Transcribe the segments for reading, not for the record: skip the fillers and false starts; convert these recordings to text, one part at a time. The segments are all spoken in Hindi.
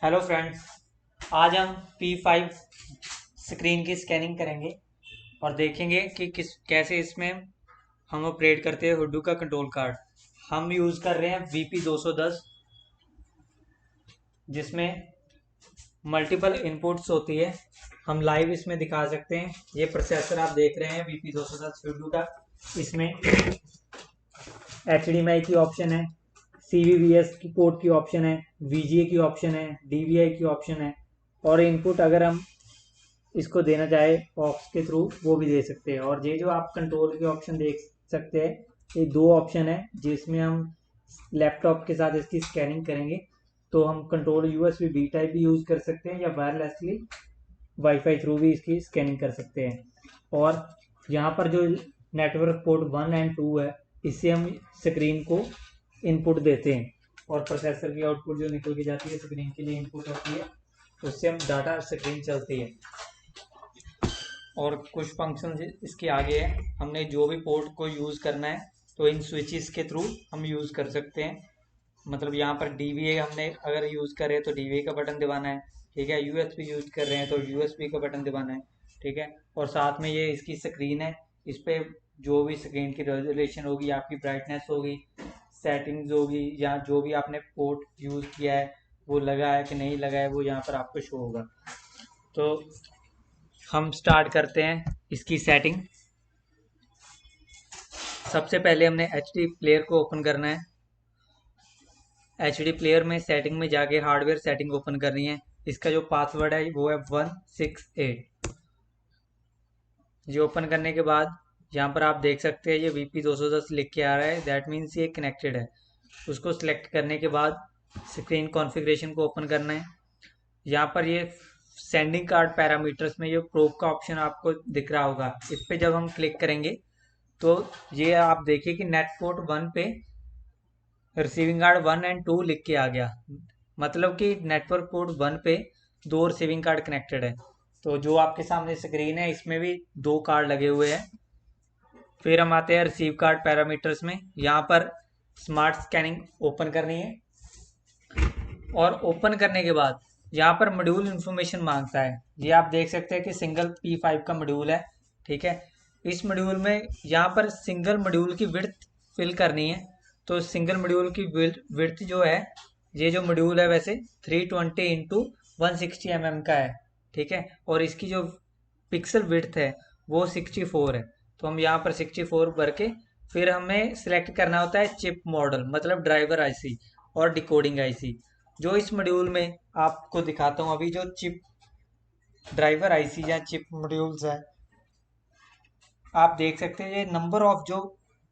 Hello friends. आज हम P5 स्क्रीन की स्कैनिंग करेंगे और देखेंगे कि किस कैसे इसमें हम ऑपरेट करते हैं हुडू का कंट्रोल कार्ड। हम यूज़ कर रहे हैं VP210, जिसमें मल्टीपल इनपुट्स होती है। हम लाइव इसमें दिखा सकते हैं। ये प्रोसेसर आप देख रहे हैं VP210 हुडू का। इसमें HDMI की ऑप्शन है, CVVS की पोर्ट की ऑप्शन है, VGA की ऑप्शन है, DVI की ऑप्शन है। और इनपुट अगर हम इसको देना चाहे ऑक्स के थ्रू वो भी दे सकते हैं। और ये जो आप कंट्रोल के ऑप्शन देख सकते हैं, ये दो ऑप्शन है जिसमें हम लैपटॉप के साथ इसकी स्कैनिंग करेंगे। तो हम कंट्रोल USB B टाइप भी यूज़ कर सकते हैं या वायरलेसली वाईफाई थ्रू भी इसकी स्कैनिंग कर सकते हैं। और यहाँ पर जो नेटवर्क पोर्ट 1 और 2 है, इससे हम स्क्रीन को इनपुट देते हैं और प्रोसेसर की आउटपुट जो निकल के जाती है स्क्रीन के लिए इनपुट होती है, उससे हम डाटा स्क्रीन चलती है। और कुछ फंक्शन इसके आगे है। हमने जो भी पोर्ट को यूज़ करना है तो इन स्विचेस के थ्रू हम यूज़ कर सकते हैं। मतलब यहाँ पर DVA हमने अगर यूज़ करें तो DVA का बटन दबाना है, ठीक है। USB यूज़ कर रहे हैं तो USB का बटन दबाना है, ठीक है। और साथ में ये इसकी स्क्रीन है, इस पर जो भी स्क्रीन की रेजोल्यूशन होगी, आपकी ब्राइटनेस होगी, सेटिंग्स होगी, या जो भी आपने पोर्ट यूज़ किया है वो लगा है कि नहीं लगा है, वो यहाँ पर आपको शो होगा। तो हम स्टार्ट करते हैं इसकी सेटिंग। सबसे पहले हमने HD प्लेयर को ओपन करना है। HD प्लेयर में सेटिंग में जाके हार्डवेयर सेटिंग ओपन करनी है। इसका जो पासवर्ड है वो है 168। ये ओपन करने के बाद यहाँ पर आप देख सकते हैं ये VP210 लिख के आ रहा है, दैट मीन्स ये कनेक्टेड है। उसको सिलेक्ट करने के बाद स्क्रीन कॉन्फ़िगरेशन को ओपन करना है। यहाँ पर ये सेंडिंग कार्ड पैरामीटर्स में ये प्रोब का ऑप्शन आपको दिख रहा होगा, इस पे जब हम क्लिक करेंगे तो ये आप देखिए कि नेट पोर्ट 1 पे रिसीविंग कार्ड 1 और 2 लिख के आ गया। मतलब कि नेटवर्क पोर्ट 1 पे दो रिसीविंग कार्ड कनेक्टेड है। तो जो आपके सामने स्क्रीन है इसमें भी दो कार्ड लगे हुए हैं। फिर हम आते हैं रिसीव कार्ड पैरामीटर्स में। यहाँ पर स्मार्ट स्कैनिंग ओपन करनी है और ओपन करने के बाद यहाँ पर मॉड्यूल इन्फॉर्मेशन मांगता है। ये आप देख सकते हैं कि सिंगल P5 का मॉड्यूल है, ठीक है। इस मॉड्यूल में यहाँ पर सिंगल मॉड्यूल की विड्थ फिल करनी है। तो सिंगल मॉड्यूल की विड्थ जो है, ये जो मॉड्यूल है वैसे 320x160 mm का है, ठीक है। और इसकी जो पिक्सल विड्थ है वो 64 है। तो हम यहाँ पर 64 भर के फिर हमें सिलेक्ट करना होता है चिप मॉडल, मतलब ड्राइवर IC और डिकोडिंग IC। जो इस मॉड्यूल में आपको दिखाता हूँ, अभी जो चिप ड्राइवर IC या चिप मॉड्यूल्स है, आप देख सकते हैं ये नंबर ऑफ जो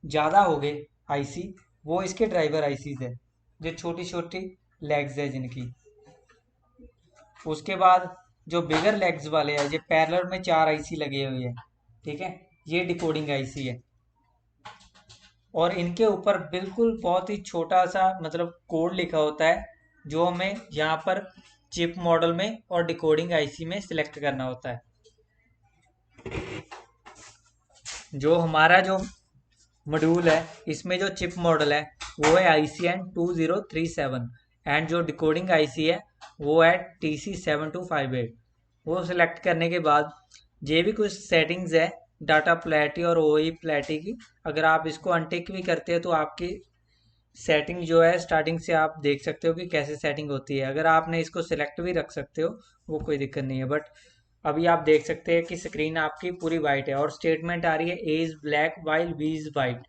ज़्यादा हो गए IC, वो इसके ड्राइवर ICs है, जो छोटी छोटी लेग्स है जिनकी। उसके बाद जो बिगर लेग्स वाले हैं, ये पैरेलल में 4 IC लगे हुए हैं, ठीक है। ये डिकोडिंग IC है। और इनके ऊपर बिल्कुल बहुत ही छोटा सा मतलब कोड लिखा होता है, जो हमें यहाँ पर चिप मॉडल में और डिकोडिंग IC में सिलेक्ट करना होता है। जो हमारा जो मॉड्यूल है इसमें जो चिप मॉडल है वो है ICN2037, एंड जो डिकोडिंग IC है वो है TC7258। वो सिलेक्ट करने के बाद ये भी कुछ सेटिंग्स है डाटा प्लेटी और OE प्लेटी की। अगर आप इसको अनटिक भी करते हैं तो आपकी सेटिंग जो है स्टार्टिंग से आप देख सकते हो कि कैसे सेटिंग होती है। अगर आपने इसको सिलेक्ट भी रख सकते हो, वो कोई दिक्कत नहीं है। बट अभी आप देख सकते हैं कि स्क्रीन आपकी पूरी वाइट है और स्टेटमेंट आ रही है A is black while B is white.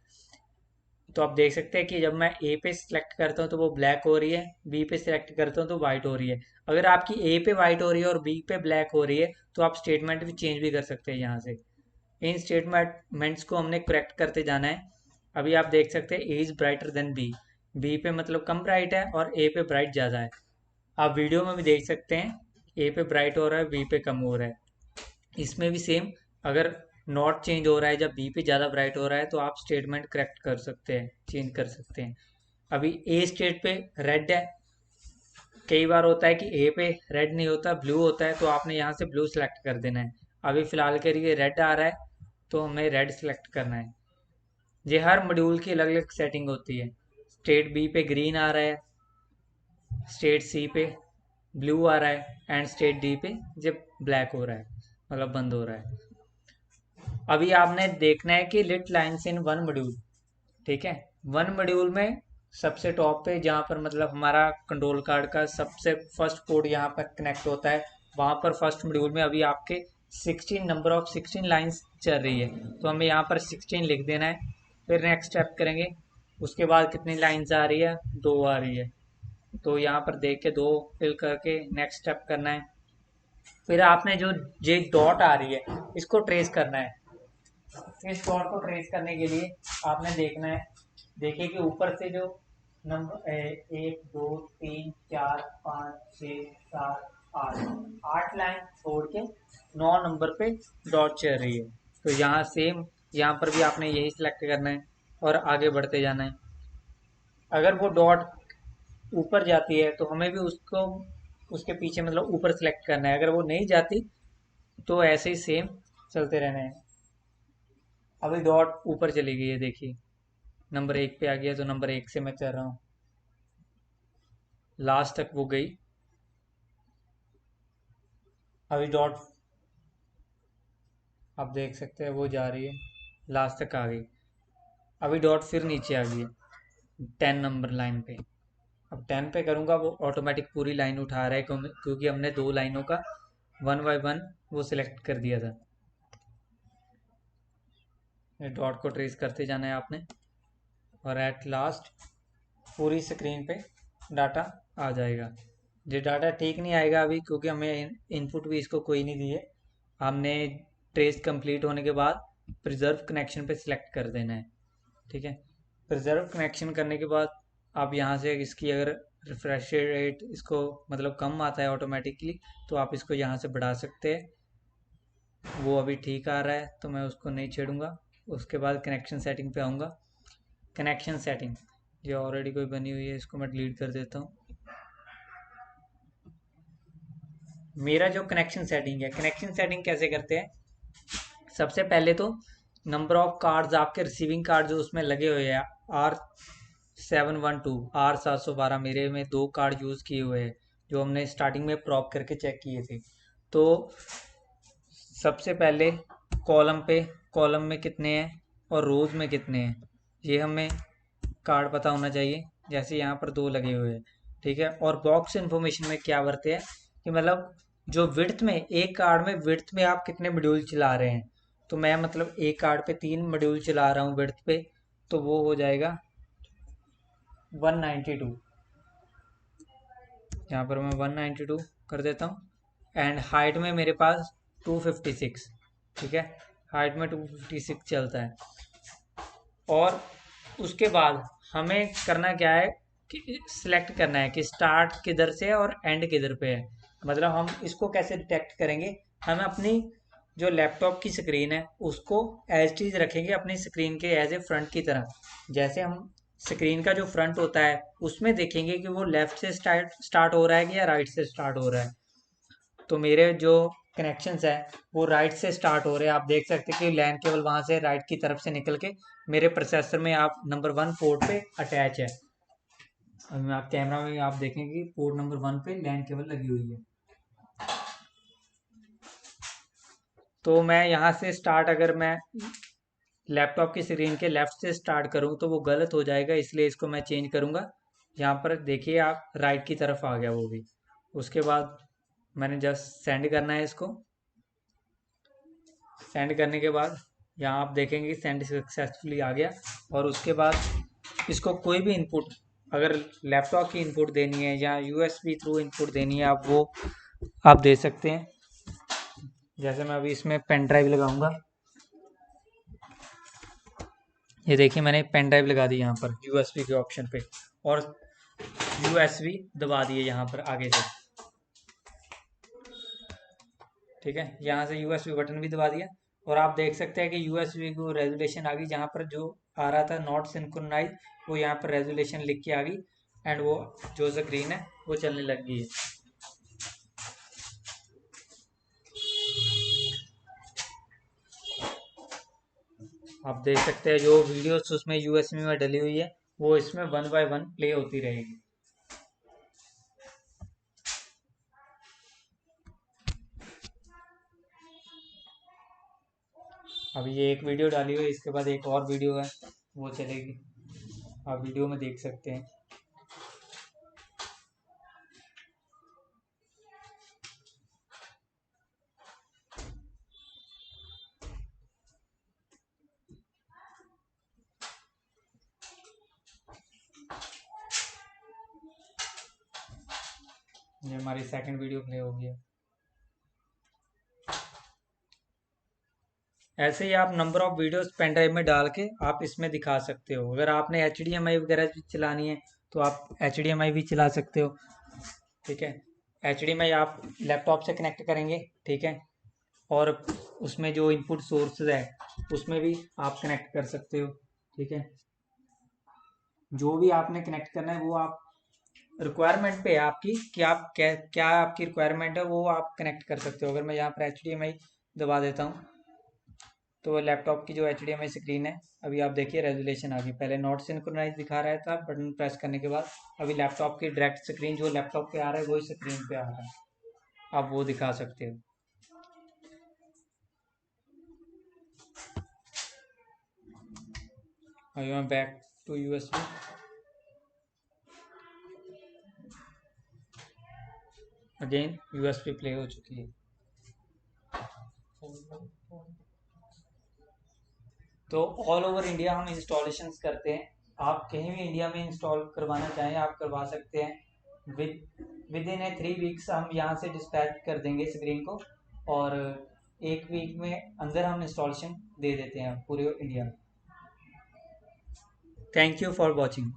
तो आप देख सकते हैं कि जब मैं ए पे सिलेक्ट करता हूँ तो वो ब्लैक हो रही है, बी पे सिलेक्ट करता हूँ तो वाइट हो रही है। अगर आपकी ए पे वाइट हो रही है और बी पे ब्लैक हो रही है तो आप स्टेटमेंट भी चेंज भी कर सकते हैं यहाँ से। इन स्टेटमेंट्स को हमने करेक्ट करते जाना है। अभी आप देख सकते हैं A is brighter than B. B पे मतलब कम ब्राइट है और ए पे ब्राइट ज़्यादा है। आप वीडियो में भी देख सकते हैं ए पे ब्राइट हो रहा है, बी पे कम हो रहा है। इसमें भी सेम, अगर नॉट चेंज हो रहा है जब बी पे ज़्यादा ब्राइट हो रहा है तो आप स्टेटमेंट करेक्ट कर सकते हैं, चेंज कर सकते हैं। अभी ए स्टेट पे रेड है। कई बार होता है कि ए पे रेड नहीं होता, ब्लू होता है, तो आपने यहाँ से ब्लू सेलेक्ट कर देना है। अभी फ़िलहाल के लिए रेड आ रहा है तो हमें रेड सेलेक्ट करना है। ये हर मॉड्यूल की अलग अलग सेटिंग होती है। स्टेट बी पे ग्रीन आ रहा है, स्टेट सी पे ब्लू आ रहा है एंड स्टेट डी पे जब ब्लैक हो रहा है, मतलब बंद हो रहा है। अभी आपने देखना है कि lit lines in one module, ठीक है। वन मॉड्यूल में सबसे टॉप पे जहाँ पर मतलब हमारा कंट्रोल कार्ड का सबसे फर्स्ट पोर्ट यहाँ पर कनेक्ट होता है, वहाँ पर फर्स्ट मॉड्यूल में अभी आपके 16 नंबर ऑफ 16 लाइंस चल रही है, तो हमें यहाँ पर 16 लिख देना है। फिर नेक्स्ट स्टेप करेंगे, उसके बाद कितनी लाइंस आ रही है, 2 आ रही है, तो यहाँ पर देख के 2 फिल करके नेक्स्ट स्टेप करना है। फिर आपने जो जे डॉट आ रही है इसको ट्रेस करना है। इस डॉट को ट्रेस करने के लिए आपने देखना है, देखिए कि ऊपर से जो नंबर 1 2 3 4 5 6 7 8 लाइन छोड़ के 9 नंबर पे डॉट चल रही है, तो यहाँ सेम यहाँ पर भी आपने यही सिलेक्ट करना है और आगे बढ़ते जाना है। अगर वो डॉट ऊपर जाती है तो हमें भी उसको उसके पीछे मतलब ऊपर सेलेक्ट करना है, अगर वो नहीं जाती तो ऐसे ही सेम चलते रहना है। अभी डॉट ऊपर चली गई है, देखिए नंबर 1 पे आ गया, तो नंबर 1 से मैं चल रहा हूँ, लास्ट तक वो गई। अभी डॉट आप देख सकते हैं वो जा रही है, लास्ट तक आ गई। अभी डॉट फिर नीचे आ गई है 10 नंबर लाइन पे। अब 10 पे करूँगा वो ऑटोमेटिक पूरी लाइन उठा रहा है, क्योंकि हमने 2 लाइनों का 1 बाय 1 वो सिलेक्ट कर दिया था। डॉट को ट्रेस करते जाना है आपने, और एट लास्ट पूरी स्क्रीन पे डाटा आ जाएगा। ये डाटा ठीक नहीं आएगा अभी, क्योंकि हमें इनपुट भी इसको कोई नहीं दिए। हमने ट्रेस कंप्लीट होने के बाद प्रिजर्व कनेक्शन पे सिलेक्ट कर देना है, ठीक है। प्रिजर्व कनेक्शन करने के बाद आप यहाँ से इसकी अगर रिफ्रेश रेट इसको मतलब कम आता है ऑटोमेटिकली, तो आप इसको यहाँ से बढ़ा सकते हैं। वो अभी ठीक आ रहा है तो मैं उसको नहीं छेड़ूंगा। उसके बाद कनेक्शन सेटिंग पे आऊँगा। कनेक्शन सेटिंग ये ऑलरेडी कोई बनी हुई है, इसको मैं डिलीट कर देता हूँ। मेरा जो कनेक्शन सेटिंग है, कनेक्शन सेटिंग कैसे करते हैं, सबसे पहले तो नंबर ऑफ कार्ड्स आपके रिसीविंग कार्ड जो उसमें लगे हुए हैं R712 R712, मेरे में 2 कार्ड यूज़ किए हुए हैं जो हमने स्टार्टिंग में प्रॉप करके चेक किए थे। तो सबसे पहले कॉलम में कितने हैं और रोज में कितने हैं ये हमें कार्ड पता होना चाहिए। जैसे यहाँ पर 2 लगे हुए हैं, ठीक है। और बॉक्स इन्फॉर्मेशन में क्या करते हैं कि मतलब जो विड्थ में एक कार्ड में विड्थ में आप कितने मॉड्यूल चला रहे हैं, तो मैं मतलब एक कार्ड पे 3 मॉड्यूल चला रहा हूँ विड्थ पे, तो वो हो जाएगा 192। यहाँ पर मैं 192 कर देता हूँ। एंड हाइट में मेरे पास 256, ठीक है, हाइट में 256 चलता है। और उसके बाद हमें करना क्या है कि सिलेक्ट करना है कि स्टार्ट किधर से है और एंड किधर पे है। मतलब हम इसको कैसे डिटेक्ट करेंगे, हम अपनी जो लैपटॉप की स्क्रीन है उसको एज इट इज रखेंगे अपनी स्क्रीन के एज ए फ्रंट की तरह। जैसे हम स्क्रीन का जो फ्रंट होता है उसमें देखेंगे कि वो लेफ्ट से स्टार्ट हो रहा है कि या राइट से स्टार्ट हो रहा है। तो मेरे जो कनेक्शंस है वो राइट से स्टार्ट हो रहे हैं। आप देख सकते हैं कि लैन केबल वहां से राइट की तरफ से निकल के मेरे प्रोसेसर में आप नंबर 1 पोर्ट पे अटैच है। अब आप कैमरा में आप देखेंगे कि पोर्ट नंबर 1 पे लैन केबल लगी हुई है। तो मैं यहाँ से स्टार्ट, अगर मैं लैपटॉप की स्क्रीन के लेफ्ट से स्टार्ट करूँ तो वो गलत हो जाएगा, इसलिए इसको मैं चेंज करूँगा। यहाँ पर देखिए आप राइट की तरफ आ गया वो भी। उसके बाद मैंने जस्ट सेंड करना है इसको। सेंड करने के बाद यहाँ आप देखेंगे कि सेंड सक्सेसफुली आ गया। और उसके बाद इसको कोई भी इनपुट, अगर लैपटॉप की इनपुट देनी है या यूएसबी थ्रू इनपुट देनी है आप वो आप दे सकते हैं। जैसे मैं अभी इसमें पेन ड्राइव लगाऊंगा, ये देखिए मैंने पेन ड्राइव लगा दी यहाँ पर यूएसबी के ऑप्शन पे, और यूएसबी दबा दिए यहाँ पर आगे से, ठीक है। यहाँ से यूएसबी बटन भी दबा दिया और आप देख सकते हैं कि यूएसबी को रेजोल्यूशन आ गई। जहाँ पर जो आ रहा था नॉट सिंक्रोनाइज वो यहाँ पर रेजोल्यूशन लिख के आ गई, एंड वो जो स्क्रीन है वो चलने लग गई है। आप देख सकते हैं जो वीडियोस उसमें यूएसबी में डली हुई है वो इसमें 1 बाय 1 प्ले होती रहेगी। अभी ये एक वीडियो डाली हुई है, इसके बाद एक और वीडियो है वो चलेगी, आप वीडियो में देख सकते हैं। ये हमारी सेकंड वीडियो प्ले हो गई है। ऐसे ही आप number of videos pen drive में डाल के आप इसमें दिखा सकते हो। अगर आपने HDMI वगैरह भी चलानी है तो आप HDMI भी चला सकते हो। ठीक है, HDMI आप लैपटॉप से कनेक्ट करेंगे। ठीक है, और उसमें जो इनपुट सोर्सेज है उसमें भी आप कनेक्ट कर सकते हो। ठीक है, जो भी आपने कनेक्ट करना है वो आप रिक्वायरमेंट पे है आपकी कि आप क्या क्या आपकी रिक्वायरमेंट है वो आप कनेक्ट कर सकते हो। अगर मैं यहाँ पर HDMI दबा देता हूँ तो लैपटॉप की जो HDMI स्क्रीन है, अभी आप देखिए रेजोल्यूशन आ गई। पहले नॉट सिंक्रोनाइज दिखा रहा था बटन प्रेस करने के बाद, अभी लैपटॉप की डायरेक्ट स्क्रीन जो लैपटॉप पे आ रहा है वही स्क्रीन पे आ रहा है, आप वो दिखा सकते हो। अभी मैं back to USB, again USB play हो चुकी है। तो ऑल ओवर इंडिया हम इंस्टॉलेशंस करते हैं। आप कहीं भी इंडिया में इंस्टॉल करवाना चाहें आप करवा सकते हैं। विद इन ए 3 वीक्स हम यहाँ से डिस्पैच कर देंगे स्क्रीन को, और 1 वीक में अंदर हम इंस्टॉलेशन दे देते हैं पूरे इंडिया में। Thank you for watching.